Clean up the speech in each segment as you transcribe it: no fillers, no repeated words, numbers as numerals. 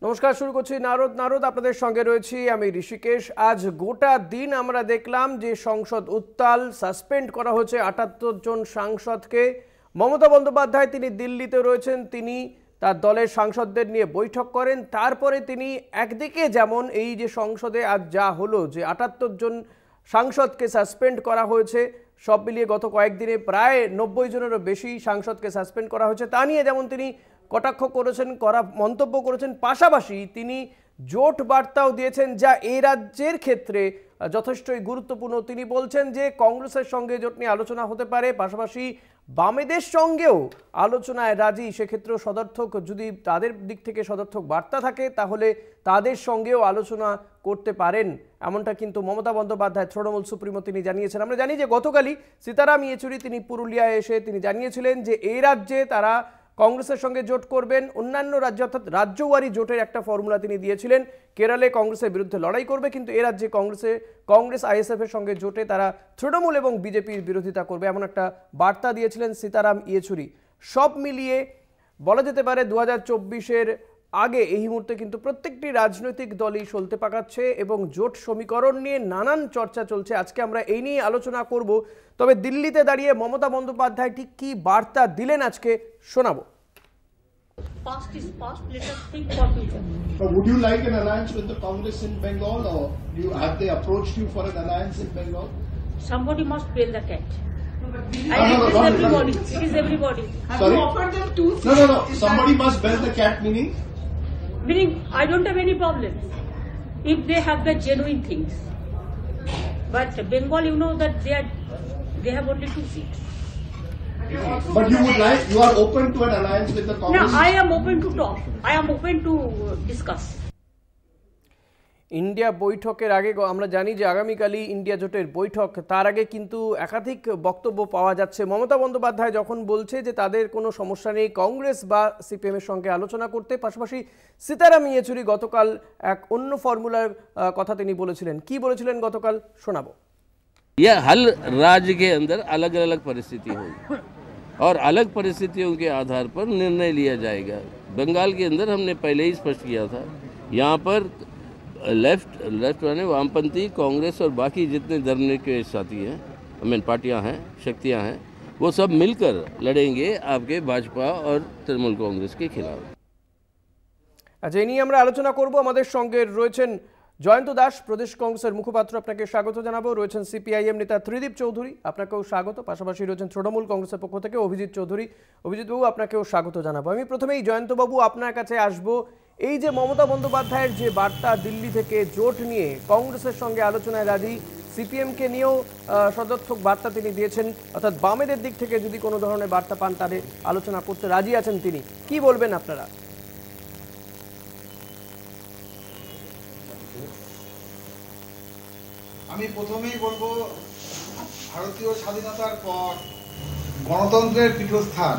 নমস্কার, শুরু করছি নারদ আপনাদের সঙ্গে রয়েছি আমি ঋষিকেশ। আজ গোটা দিন আমরা দেখলাম যে সংসদ উত্তাল, সাসপেন্ড করা হয়েছে ৭৮ জন সাংসদকে। মমতা বন্দ্যোপাধ্যায় তিনি দিল্লিতে রয়েছেন, তিনি তার দলের সাংসদদের নিয়ে বৈঠক করেন। তারপরে তিনি একদিকে যেমন এই যে সংসদে আজ যা হলো যে ৭৮ জন সাংসদকে সাসপেন্ড করা হয়েছে, সব মিলিয়ে গত কয়েকদিনে প্রায় ৯০ জনেরও বেশি সাংসদকে সাসপেন্ড করা হয়েছে, তা নিয়ে যেমন তিনি কটাক্ষ করেছেন, মন্তব্য করেছেন, পাশাপাশি তিনি জোট বার্তাও দিয়েছেন যা এই রাজ্যের ক্ষেত্রে যথেষ্টই গুরুত্বপূর্ণ। তিনি বলছেন যে কংগ্রেসের সঙ্গে জোট নিয়ে আলোচনা হতে পারে, পাশাপাশি বামেদের সঙ্গেও আলোচনায় রাজি। সেক্ষেত্রেও সদর্থক, যদি তাদের দিক থেকে সদর্থক বার্তা থাকে তাহলে তাদের সঙ্গেও আলোচনা করতে পারেন, এমনটা কিন্তু মমতা বন্দ্যোপাধ্যায় তৃণমূল সুপ্রিমো তিনি জানিয়েছেন। আমরা জানি যে গতকালই সীতারাম ইয়েচুরি তিনি পুরুলিয়ায় এসে তিনি জানিয়েছিলেন যে এই রাজ্যে তারা কংগ্রেসের সঙ্গে জোট করবেন। অন্যান্য রাজ্য অর্থাৎ রাজ্যওয়ারি জোটের একটা ফর্মুলা তিনি দিয়েছিলেন, কেরালে কংগ্রেসের বিরুদ্ধে লড়াই করবে, কিন্তু এ রাজ্যে কংগ্রেস আইএসএফ এর সঙ্গে জোটে তারা তৃণমূল এবং বিজেপির বিরোধিতা করবে, এমন একটা বার্তা দিয়েছিলেন সীতারাম ইয়েচুরি। সব মিলিয়ে বলা যেতে পারে ২০২৪-এর আগে এই মুহূর্তে কিন্তু প্রত্যেকটি রাজনৈতিক দলই সলতে পাকাচ্ছে এবং জোট সমীকরণ নিয়ে নানান চর্চা চলছে। আজকে আমরা এই নিয়ে আলোচনা করব। তবে দিল্লিতে দাঁড়িয়ে মমতা বন্দ্যোপাধ্যায় ঠিক কি বার্তা দিলেন আজকে শোনাবো। Past is past, let us think for future. But would you like an alliance with the Congress in Bengal, or have they approached you for an alliance in Bengal? Somebody must bail the cat. No, It is no, everybody. no. It is everybody. Sorry? No. Somebody must bail the cat, meaning? Meaning, I don't have any problem if they have the genuine things. But Bengal, you know that they have only 2 seats. But you are open to an alliance with the Congress? No, I am open to talk. I am open to discuss. India বৈঠকের আগে আমরা জানি যে আগামীকালই India জোটের বৈঠক, তার আগে কিন্তু একাধিক বক্তব্য পাওয়া যাচ্ছে। মমতা বন্দ্যোপাধ্যায় যখন বলছে যে তাদের কোনো সমস্যা নেই কংগ্রেস বা সিপিএম এর সঙ্গে আলোচনা করতে, পাশাপাশি সীতারাম ইয়েচুরি গতকাল এক অন্য ফর্মুলার কথা তিনি বলেছিলেন। কি বলেছিলেন গতকাল শোনাবো। यह हर राज्य के अंदर अलग अलग परिस्थिति होगी और अलग परिस्थितियों के आधार पर निर्णय लिया जाएगा। बंगाल के अंदर हमने पहले ही स्पष्ट किया था, यहाँ पर लेफ्ट यानी वामपंथी, कांग्रेस और बाकी जितने धर्म के साथी हैं, पार्टियां हैं, शक्तियां हैं, वो सब मिलकर लड़ेंगे आपके भाजपा और तृणमूल कांग्रेस के खिलाफ। আচ্ছা, এই নিয়ে আমরা আলোচনা করব। আমাদের সঙ্গে রয়েছেন জয়ন্ত দাস, প্রদেশ কংগ্রেসের মুখপাত্র, আপনাকে স্বাগত জানাবো। রয়েছেন সিপিআইএম নেতা ত্রিদীপ চৌধুরী, আপনাকেও স্বাগত। পাশাপাশি রয়েছেন তৃণমূল কংগ্রেসের পক্ষ থেকে অভিজিৎ চৌধুরী। অভিজিৎবাবু, আপনাকেও স্বাগত জানাবো। আমি প্রথমেই জয়ন্তবাবু আপনার কাছে আসব। এই যে মমতা বন্দ্যোপাধ্যায়ের যে বার্তা দিল্লি থেকে জোট নিয়ে কংগ্রেসের সঙ্গে আলোচনায় রাজি, সিপিএমকে নিয়েও সদর্থক বার্তা তিনি দিয়েছেন, অর্থাৎ বামেদের দিক থেকে যদি কোনো ধরনের বার্তা পান তাদের আলোচনা করতে রাজি আছেন তিনি, কি বলবেন আপনারা? আমি প্রথমেই বলবো, ভারতীয় স্বাধীনতার পর গণতন্ত্রের পীঠস্থান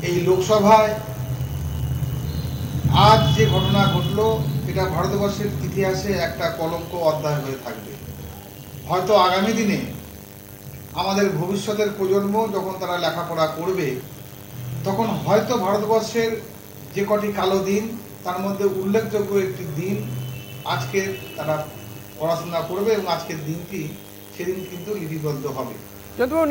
এই লোকসভায় আজ যে ঘটনা ঘটলো, এটা ভারতবর্ষের ইতিহাসে একটা কলঙ্ক অধ্যায় হয়ে থাকবে। হয়তো আগামী দিনে আমাদের ভবিষ্যতের প্রজন্ম যখন তারা লেখাপড়া করবে, তখন হয়তো ভারতবর্ষের যে কটি কালো দিন তার মধ্যে উল্লেখযোগ্য একটি দিন আজকে তারা পড়াশোনা করবে এবং আজকের দিনটি সেদিন কিন্তু লিপিবদ্ধ হবে।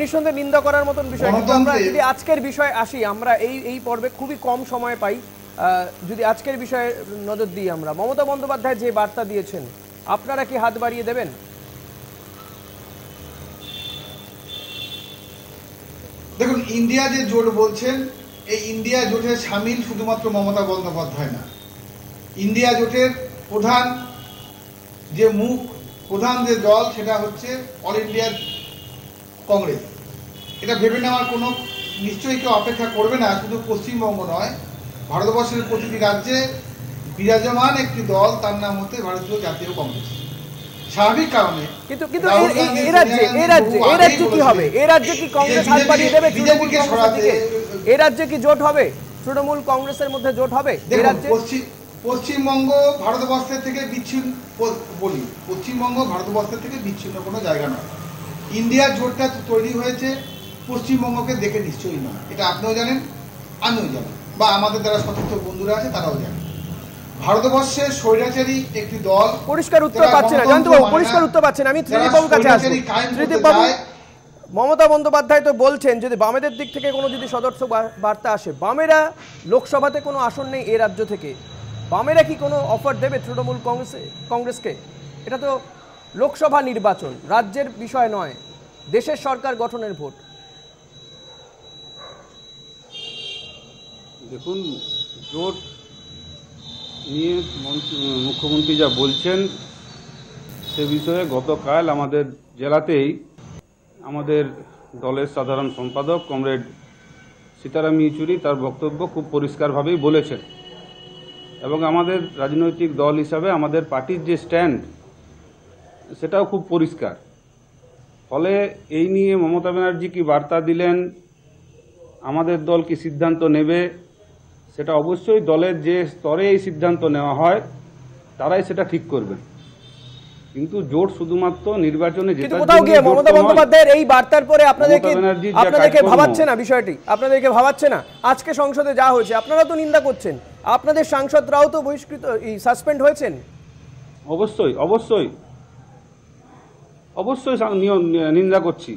নিঃসন্দেহে নিন্দা করার মতন বিষয়। আমরা যদি আজকের বিষয়ে আসি, আমরা এই পর্বে খুবই কম সময় পাই, যদি আজকের বিষয়ে নজর দিই আমরা, মমতা বন্দ্যোপাধ্যায় যে বার্তা দিয়েছেন, আপনারা কি হাত বাড়িয়ে দেবেন? দেখুন, ইন্ডিয়া যে জোট বলছেন, এই ইন্ডিয়া জোটে সামিল শুধুমাত্র মমতা বন্দ্যোপাধ্যায় না। ইন্ডিয়া জোটের প্রধান যে দল সেটা হচ্ছে অল ইন্ডিয়া কংগ্রেস। এটা ভেবে নেওয়ার কোনো নিশ্চয়ই কেউ অপেক্ষা করবে না। শুধু পশ্চিমবঙ্গ নয়, ভারতবর্ষের প্রতিটি রাজ্যে বিরাজমান একটি দল, তার নাম হচ্ছে ভারতীয় জাতীয় কংগ্রেস। স্বাভাবিক কারণে কিন্তু এই রাজ্যে কি হবে? এই রাজ্যে কি কংগ্রেস হাত বাড়িয়ে দেবে? বিজেপিকে সরাতে এই রাজ্যে কি জোট হবে? তৃণমূল কংগ্রেসের মধ্যে জোট হবে এই রাজ্যে? পশ্চিমবঙ্গ ভারতবর্ষের থেকে বিচ্ছিন্ন, বলি পশ্চিমবঙ্গ ভারতবর্ষের থেকে বিচ্ছিন্ন কোনো জায়গা নয়। ইন্ডিয়ার জোটটা তৈরি হয়েছে পশ্চিমবঙ্গকে দেখে নিশ্চয়ই নয়। এটা আপনিও জানেন, আমিও জানি, বা আমাদের যারা সতর্ক বন্ধুরা আছে তারাও জানে। ভারতবর্ষে স্বৈরাচারী একটি দল পরিষ্কার উত্তর পাচ্ছে না জয়ন্তবাবু, পরিষ্কার উত্তর পাচ্ছেন। আমি ত্রিদীপবাবুর কাছে আসবো। ত্রিদীপবাবু, মমতা বন্দ্যোপাধ্যায় তো বলছেন যদি বামেদের দিক থেকে কোনো যদি সদস্য বার্তা আসে, বামেরা লোকসভাতে কোনো আসন নেই এ রাজ্য থেকে, বামেরা কি কোনো অফার দেবে তৃণমূল কংগ্রেসকে? এটা তো লোকসভা নির্বাচন, রাজ্যের বিষয় নয়, দেশের সরকার গঠনের ভোট। দেখুন, জোট নিয়ে মুখ্যমন্ত্রী যা বলছেন সে বিষয়ে গতকাল আমাদের জেলাতেই আমাদের দলের সাধারণ সম্পাদক কমরেড সীতারাম ইয়েচুরি তার বক্তব্য খুব পরিষ্কারভাবেই বলেছেন এবং আমাদের রাজনৈতিক দল হিসাবে আমাদের পার্টির যে স্ট্যান্ড সেটাও খুব পরিষ্কার। ফলে এই নিয়ে মমতা ব্যানার্জি কি বার্তা দিলেন, আমাদের দল কি সিদ্ধান্ত নেবে, সেটা অবশ্যই দলের যে স্তরে এই সিদ্ধান্ত নেওয়া হয় তারাই সেটা ঠিক করবে। কিন্তু জোট শুধুমাত্র নির্বাচনে জেতার কোথাও গিয়ে মমতা বন্দ্যোপাধ্যায়ের এই বার্তার পরে আপনাদেরকে ভাবাচ্ছে না? বিষয়টি আপনাদেরকে ভাবাচ্ছে না? আজকে সংসদে যা হয়েছে আপনারা তো নিন্দা করছেন, আপনাদের সাংসদরাও তো বহিষ্কৃত, সাসপেন্ড হয়েছেন। অবশ্যই অবশ্যই অবশ্যই নিন্দা করছি,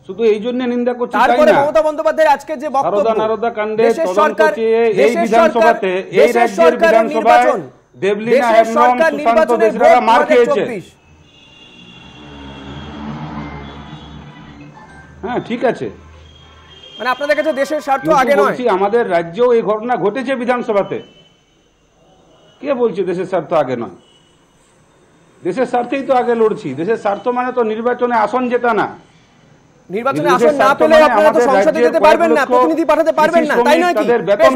শুধু এই জন্য নিন্দা করছি তারপরে মমতা বন্দ্যোপাধ্যায়ের আজকে যে বক্তব্য, নারদা কাণ্ডে তদন্ত চেয়ে এই বিধানসভাতে, এই রাজ্যের বিধানসভায় দেবলীনা হেমব্রম, সুশান্ত দেশরারা মার খেয়েছে। হ্যাঁ, ঠিক আছে, মানে আপনাদের কাছে দেশের স্বার্থ আগে নয়? আমাদের রাজ্যেও এই ঘটনা ঘটেছে বিধানসভাতে। কে বলছে দেশের স্বার্থ আগে নয়? দেশের স্বার্থেই তো আগে লড়ছি। দেশের স্বার্থ মানে তো নির্বাচনে আসন জেতা না। নির্বাচনে আসন না পেলে আপনারা তো সংসদে যেতে পারবেন না, প্রতিনিধি পাঠাতে পারবেন না, তাই নয় কি?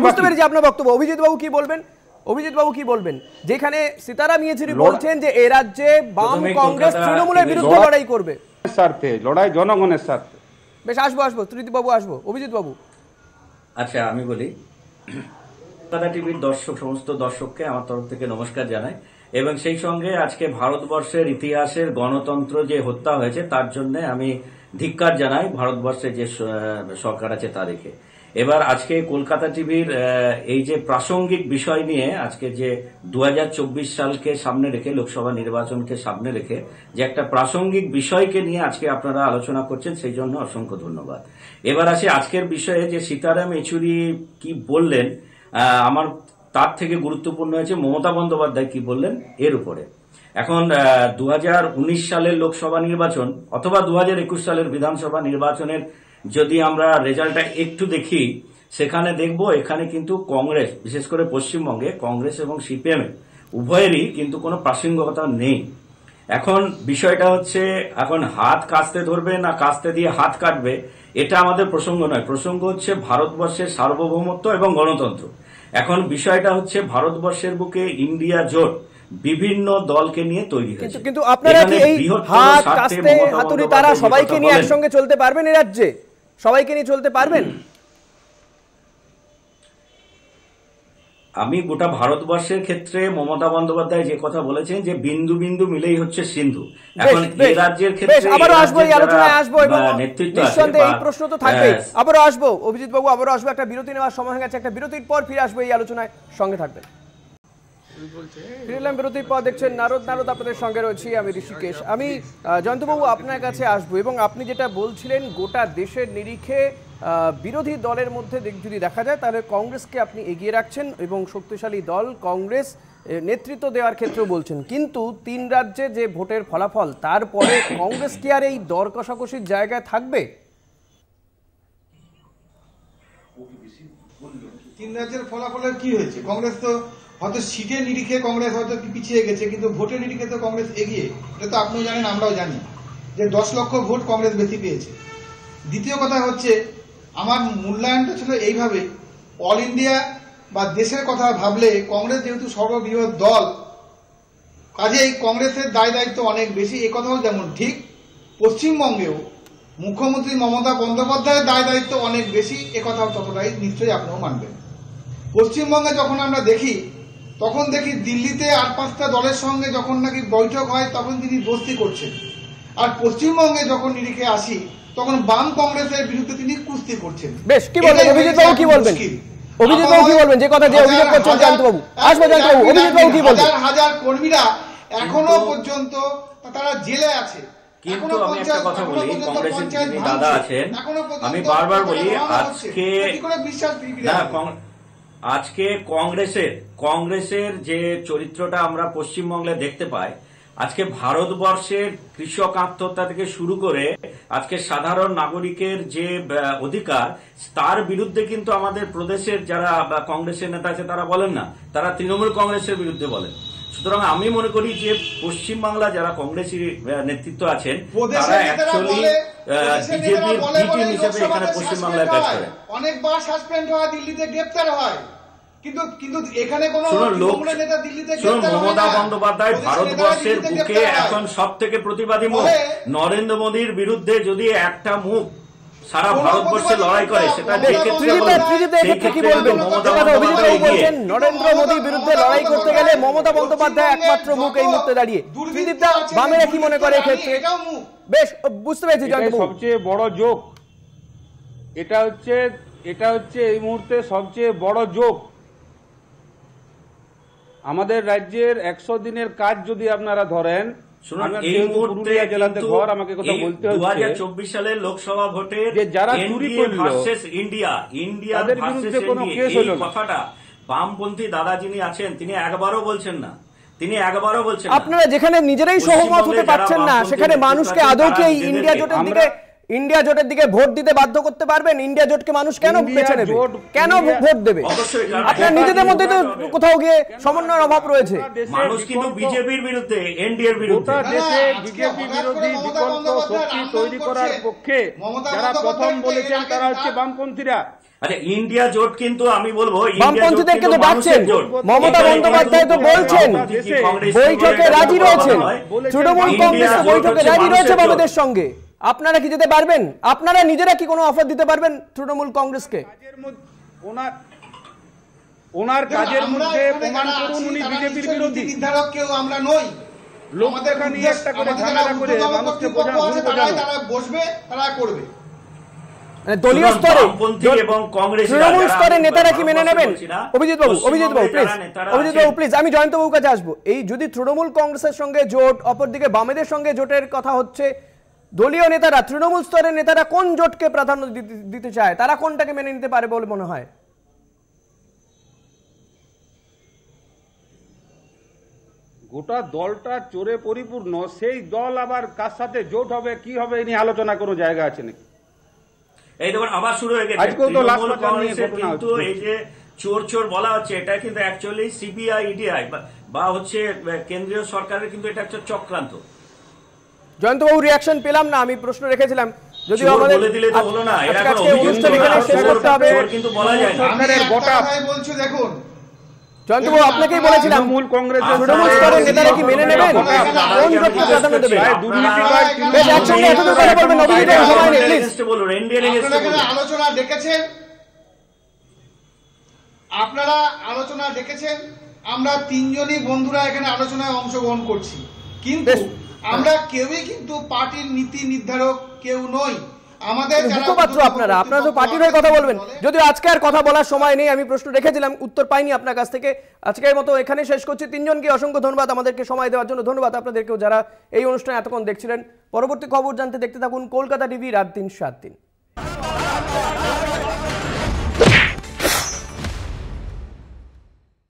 বুঝতে পেরেছি আপনার বক্তব্য। অভিজিৎ বাবু কি বলবেন? অভিজিৎ বাবু কি বলবেন? যেখানে সীতারাম ইয়েচুরি বলছেন যে এ রাজ্যে বাম কংগ্রেস তৃণমূলের বিরুদ্ধে লড়াই করবে, স্বার্থে লড়াই, জনগণের স্বার্থে। বেশ, আসবো ত্রিদীপ বাবু, আসবো অভিজিৎ বাবু। আচ্ছা, আমি বলি, কলকাতা টিভির সমস্ত দর্শককে আমার তরফ থেকে নমস্কার জানাই এবং সেই সঙ্গে আজকে ভারতবর্ষের ইতিহাসের গণতন্ত্র যে হত্যা হয়েছে তার জন্য আমি ধিক্কার জানাই ভারতবর্ষের যে সরকার আছে তাদেরকে। এবার আজকে কলকাতা টিভির এই যে প্রাসঙ্গিক বিষয় নিয়ে আজকে যে 2024 সালকে সামনে রেখে, লোকসভা নির্বাচনকে সামনে রেখে যে একটা প্রাসঙ্গিক বিষয়কে নিয়ে আজকে আপনারা আলোচনা করছেন, সেই জন্য অসংখ্য ধন্যবাদ। এবার আসি আজকের বিষয়ে, যে সীতারাম ইয়েচুরি কি বললেন, আমার তার থেকে গুরুত্বপূর্ণ হয়েছে মমতা বন্দ্যোপাধ্যায় কি বললেন এর উপরে। এখন 2019 সালের লোকসভা নির্বাচন অথবা 2021 সালের বিধানসভা নির্বাচনের যদি আমরা রেজাল্টটা একটু দেখি, সেখানে দেখব এখানে কিন্তু কংগ্রেস, বিশেষ করে পশ্চিমবঙ্গে কংগ্রেস এবং সিপিএম উভয়েরই কিন্তু কোনো প্রাসঙ্গিকতা নেই। এখন বিষয়টা হচ্ছে, এখন হাত কাস্তে ধরবে না কাস্তে দিয়ে হাত কাটবে, এটা আমাদের প্রসঙ্গ নয়। প্রসঙ্গ হচ্ছে ভারতবর্ষের সার্বভৌমত্ব এবং গণতন্ত্র। এখন বিষয়টা হচ্ছে ভারতবর্ষের বুকে ইন্ডিয়া জোট বিভিন্ন দলকে নিয়ে তৈরি হয়েছে, কিন্তু আপনারা কি এই হাত কাস্তে হাতুড়ি তারা সবাইকে নিয়ে একসঙ্গে চলতে পারবেন? এই রাজ্যে সবাইকে নিয়ে চলতে পারবেন? আমি গোটা ভারতবর্ষের ক্ষেত্রে মমতা বন্দ্যোপাধ্যায় যে কথা বলেছেন যে বিন্দু বিন্দু মিলেই হচ্ছে সিন্ধু। এখন এই রাজ্যের ক্ষেত্রে আবারও আসবো, এই আলোচনায় আসবো এবং নিঃসন্দেহে এই প্রশ্ন তো থাকবে। আবারও আসবো অভিজিৎ বাবু, আবারও আসবো। একটা বিরতি নেওয়ার সময় হয়ে গেছে, একটা বিরতির পর ফিরে আসবো এই আলোচনায়, সঙ্গে থাকবেন। ফিরলাম বিরতির পর, দেখছেন নারদ আপনাদের সঙ্গে রয়েছি, আমি ঋষিকেশ। আমি জয়ন্তবাবু আপনার কাছে আসবো এবং আপনি যেটা বলছিলেন গোটা দেশের নিরিখে বিরোধী দলের মধ্যে যদি দেখা যায় তাহলে কংগ্রেসকে আপনি এগিয়ে রাখছেন এবং শক্তিশালী দল কংগ্রেস নেতৃত্ব দেওয়ার ক্ষেত্রেও বলছেন, কিন্তু 3 রাজ্যে যে ভোটের ফলাফল তারপরে কংগ্রেস কি আর এই দর কষাকষির জায়গায় থাকবে? 3 রাজ্যের ফলাফলের কি হয়েছে? কংগ্রেস তো হয়তো সিটের নিরিখে কংগ্রেস হয়তো পিছিয়ে গেছে, কিন্তু ভোটের নিরিখে তো কংগ্রেস এগিয়ে। এটা তো আপনিও জানেন, আমরাও জানি যে 10 লক্ষ ভোট কংগ্রেস বেশি পেয়েছে। দ্বিতীয় কথা হচ্ছে, আমার মূল্যায়নটা ছিল এইভাবে, অল ইন্ডিয়া বা দেশের কথা ভাবলে কংগ্রেস যেহেতু সর্ববৃহৎ দল, কাজেই কংগ্রেসের দায় দায়িত্ব অনেক বেশি। এ কথাও যেমন ঠিক, পশ্চিমবঙ্গেও মুখ্যমন্ত্রী মমতা বন্দ্যোপাধ্যায়ের দায় দায়িত্ব অনেক বেশি, এ কথাও ততটাই নিশ্চয়ই আপনিও মানবেন। পশ্চিমবঙ্গে যখন আমরা দেখি, তখন দেখি দিল্লিতে 8-5টা দলের সঙ্গে যখন নাকি বৈঠক হয় তখন তিনি দোস্তি করছেন, আর পশ্চিমবঙ্গে যখন নিরিখে আসি তখন বাম কংগ্রেসের বিরুদ্ধে তিনি কুস্তি করছেন। বেশ, কি বলবেন অভিজিৎ বাবু, কি বলবেন? অভিজিৎ বাবু কি বলবেন, যে কথা যে অভিযোগ করছেন জয়ন্ত বাবু? আসবে জয়ন্ত বাবু, অভিজিৎ বাবু কি বলবেন? হাজার কর্মীরা এখনো পর্যন্ত তারা জেলে আছে। কিন্তু আমি একটা কথা বলি, কংগ্রেসের যিনি দাদা আছেন, আমি বারবার বলি আজকে কংগ্রেসের যে চরিত্রটা আমরা পশ্চিমবঙ্গে দেখতে পাই, আজকে ভারতবর্ষের কৃষক আত্মহত্যা থেকে শুরু করে আজকে সাধারণ নাগরিকের যে অধিকার, তার বিরুদ্ধে কিন্তু আমাদের প্রদেশের যারা কংগ্রেসের নেতা আছে তারা বলেন না, তারা তৃণমূল কংগ্রেসের বিরুদ্ধে বলেন। সুতরাং আমি মনে করি যে পশ্চিমবাংলা যারা কংগ্রেসী নেতৃত্ব আছেন তারা অ্যাকচুয়ালি বিজেপির বি টিম হিসেবে এখানে পশ্চিমবাংলায় কাজ করে। অনেকবার সাসপেন্ড হয়, দিল্লিতে গ্রেপ্তার হয়, কিন্তু এখানে কোনো নেতা দিল্লিতে গ্রেপ্তার হয় না। মমতা বন্দ্যোপাধ্যায় ভারতবর্ষের বুকে এখন সব থেকে প্রতিবাদী মুখ। নরেন্দ্র মোদীর বিরুদ্ধে যদি একটা মুখ সারা ভারতবর্ষে লড়াই করে, সেটা যে ক্ষেত্রে নরেন্দ্র মোদীর বিরুদ্ধে লড়াই করতে গেলে মমতা বন্দ্যোপাধ্যায় একমাত্র মুখ এই মুহূর্তে দাঁড়িয়ে। ত্রিদীপদা, বামেরা কি মনে করে ক্ষেত্রে? বেশ, বুঝতে পেরেছি। সবচেয়ে বড় জোক এটা হচ্ছে এই মুহূর্তে সবচেয়ে বড় জোক। আমাদের রাজ্যের 100 দিনের কাজ যদি আপনারা ধরেন, এই মুহূর্তে জেলাতে ঘর, আমাকে কথা বলতে হচ্ছে 2024 সালের লোকসভা ভোটের যে যারা চুরি করলো ইন্ডিয়া তাদের বিরুদ্ধে কোনো কেস হলো না। কথাটা বামপন্থী দাদা যিনি আছেন তিনি একবারও বলছেন না, আপনারা যেখানে নিজেরাই সহমত হতে পারছেন না, সেখানে মানুষকে আদৌ কি ইন্ডিয়া জোটের দিকে ভোট দিতে বাধ্য করতে পারবেন? ইন্ডিয়া জোটকে মানুষ কেন বেছে নেবে, কেন ভোট দেবে? আপনার নিজেদের মধ্যে তো কোথাও গিয়ে সমন্বয়ের অভাব রয়েছে। মানুষ কিন্তু বিজেপির বিরুদ্ধে, এনডিএর বিরুদ্ধে, দেশে বিজেপি বিরোধী বিকল্প শক্তি তৈরি করার পক্ষে যারা প্রথম বলেছেন তারা হচ্ছে বামপন্থীরা। আচ্ছা, ইন্ডিয়া জোট কিন্তু আমি বলবো বামপন্থীদের কিন্তু ডাকছেন, মমতা বন্দ্যোপাধ্যায় তো বলছেন বৈঠকে রাজি রয়েছেন, তৃণমূল কংগ্রেস বৈঠকে রাজি রয়েছে বামেদের সঙ্গে। আপনারা কি যেতে পারবেন? আপনারা নিজেরা কি কোনো অফার দিতে পারবেন তৃণমূল কংগ্রেসকে? ওনার কাজের মধ্যে প্রমাণ করুন উনি বিজেপির বিরোধী। নির্ধারক কেউ আমরা নই। লোকদেখা নিয়ে একটা করে ঝামেলা করে মানুষকে বোঝানো, তারা বসবে, তারা করবে। দলীয় স্তরে এবং কংগ্রেস তৃণমূল স্তরে নেতারা কি মেনে নেবেন? অভিজিৎ বাবু প্লিজ, আমি জয়ন্ত বাবুর কাছে আসবো। এই যদি তৃণমূল কংগ্রেসের সঙ্গে জোট, অপরদিকে বামেদের সঙ্গে জোটের কথা হচ্ছে, দলীয় নেতারা, তৃণমূল স্তরের নেতারা কোন জোটকে প্রাধান্য দিতে চায়? তারা কোনটাকে মেনে নিতে পারে বলে মনে হয়? গোটা দলটা চোরে পরিপূর্ণ, সেই দল আবার কার সাথে জোট হবে, কি হবে, এই নিয়ে আলোচনা কোনো জায়গা আছে নাকি? এই দেখুন আবার শুরু হয়ে গেছে। কিন্তু এই যে চোর বলা হচ্ছে, এটা কিন্তু অ্যাকচুয়ালি সিবিআই, ইডিআই বা হচ্ছে কেন্দ্রীয় সরকারের কিন্তু এটা একটা চক্রান্ত। জয়ন্তবাবু, রিয়াকশন পেলাম না, আমি প্রশ্ন রেখেছিলাম। যদি আমাদের বলে দিলে তো হলো না, এরা কোনো অনুষ্ঠান এখানে শেষ করতে হবে কিন্তু বলা যায় না। সরকারের গোটা বলছো, দেখুন জয়ন্তবাবু, আপনাকেই বলেছিলাম তৃণমূল কংগ্রেসের তৃণমূল স্তরের নেতারা কি মেনে নেবেন? কোন জোটকে প্রাধান্য দেবেন? একসঙ্গে এতদূর কথা বলবেন, অভিযোগের সময় নেই, প্লিজ বলুন। আলোচনা ডেকেছেন, আপনারা আলোচনা ডেকেছেন, আমরা তিনজনই বন্ধুরা এখানে আলোচনায় অংশগ্রহণ করছি, কিন্তু আমরা কেউই কিন্তু পার্টির নীতি নির্ধারক কেউ নই। আমাদের মুখপাত্র আপনারা তো পার্টির হয়ে কথা বলবেন। যদিও আজকে আর কথা বলার সময় নেই, আমি প্রশ্ন রেখেছিলাম, উত্তর পাইনি আপনার কাছ থেকে। আজকের মতো এখানে শেষ করছি। তিনজনকে অসংখ্য ধন্যবাদ আমাদেরকে সময় দেওয়ার জন্য। ধন্যবাদ আপনাদেরকেও যারা এই অনুষ্ঠানে এতক্ষণ দেখছিলেন। পরবর্তী খবর জানতে দেখতে থাকুন কলকাতা টিভি রাত 3 7 দিন।